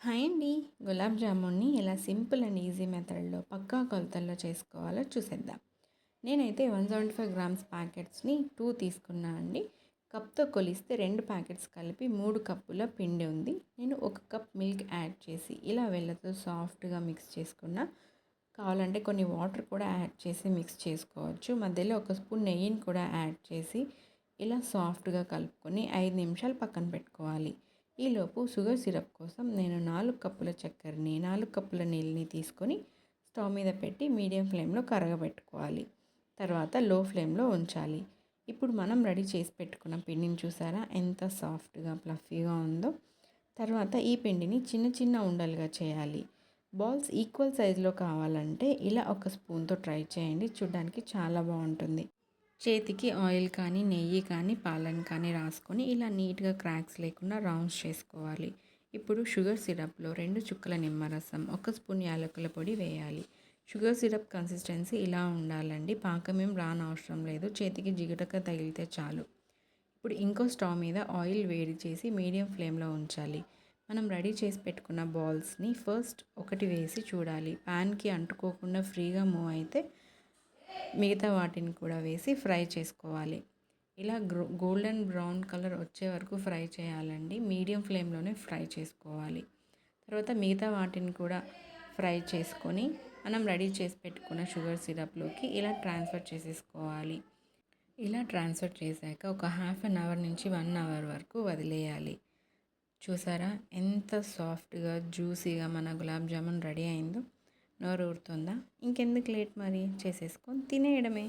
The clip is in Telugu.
హాయ్ అండి. గులాబ్ జామున్ని ఎలా సింపుల్ అండ్ ఈజీ మెథడ్లో పక్కా కొలతల్లో చేసుకోవాలో చూసేద్దాం. నేనైతే 175 గ్రామ్స్ ప్యాకెట్స్ని 2 తీసుకున్నా అండి. కప్తో కొలిస్తే 2 ప్యాకెట్స్ కలిపి 3 కప్పుల పిండి ఉంది. నేను 1 కప్ మిల్క్ యాడ్ చేసి ఇలా వేళ్ళతో సాఫ్ట్గా మిక్స్ చేసుకున్నా. కావాలంటే కొన్ని వాటర్ కూడా యాడ్ చేసి మిక్స్ చేసుకోవచ్చు. మధ్యలో 1 స్పూన్ నెయ్యిని కూడా యాడ్ చేసి ఇలా సాఫ్ట్గా కలుపుకొని 5 నిమిషాలు పక్కన పెట్టుకోవాలి. ఈలోపు షుగర్ సిరప్ కోసం నేను 4 కప్పుల చక్కెరని 4 కప్పుల నీళ్ళని తీసుకొని స్టవ్ మీద పెట్టి మీడియం ఫ్లేమ్లో కరగబెట్టుకోవాలి. తర్వాత లో ఫ్లేమ్లో ఉంచాలి. ఇప్పుడు మనం రెడీ చేసి పెట్టుకున్న పిండిని చూసారా ఎంత సాఫ్ట్గా ఫ్లఫీగా ఉందో. తర్వాత ఈ పిండిని చిన్న చిన్న ఉండలుగా చేయాలి. బాల్స్ ఈక్వల్ సైజులో కావాలంటే ఇలా ఒక స్పూన్తో ట్రై చేయండి, చూడడానికి చాలా బాగుంటుంది. చేతికి ఆయిల్ కానీ నెయ్యి కానీ పాలను కానీ రాసుకొని ఇలా నీట్గా క్రాక్స్ లేకుండా రౌండ్స్ చేసుకోవాలి. ఇప్పుడు షుగర్ సిరప్లో 2 చుక్కల నిమ్మరసం 1 స్పూన్ యాలకుల పొడి వేయాలి. షుగర్ సిరప్ కన్సిస్టెన్సీ ఇలా ఉండాలండి. పాకం ఏం రానవసరం లేదు, చేతికి జిగుటగా తగిలితే చాలు. ఇప్పుడు ఇంకో స్టవ్ మీద ఆయిల్ వేడి చేసి మీడియం ఫ్లేమ్లో ఉంచాలి. మనం రెడీ చేసి పెట్టుకున్న బాల్స్ని ఫస్ట్ ఒకటి వేసి చూడాలి. ప్యాన్కి అంటుకోకుండా ఫ్రీగా మూవ్ అయితే మిగతా వాటిని కూడా వేసి ఫ్రై చేసుకోవాలి. ఇలా గోల్డెన్ బ్రౌన్ కలర్ వచ్చే వరకు ఫ్రై చేయాలండి. మీడియం ఫ్లేమ్లోనే ఫ్రై చేసుకోవాలి. తర్వాత మిగతా వాటిని కూడా ఫ్రై చేసుకొని మనం రెడీ చేసి పెట్టుకున్న షుగర్ సిరప్లోకి ఇలా ట్రాన్స్ఫర్ చేసేసుకోవాలి. ఇలా ట్రాన్స్ఫర్ చేశాక ఒక హాఫ్ అన్ అవర్ నుంచి 1 అవర్ వరకు వదిలేయాలి. చూసారా ఎంత సాఫ్ట్గా జ్యూసీగా మన గులాబ్ జామున్ రెడీ అయిందో. నోరు ఊరుతుందా? ఇంకెందుకు లేట్, మరి చేసేసుకొని తినేయడమే.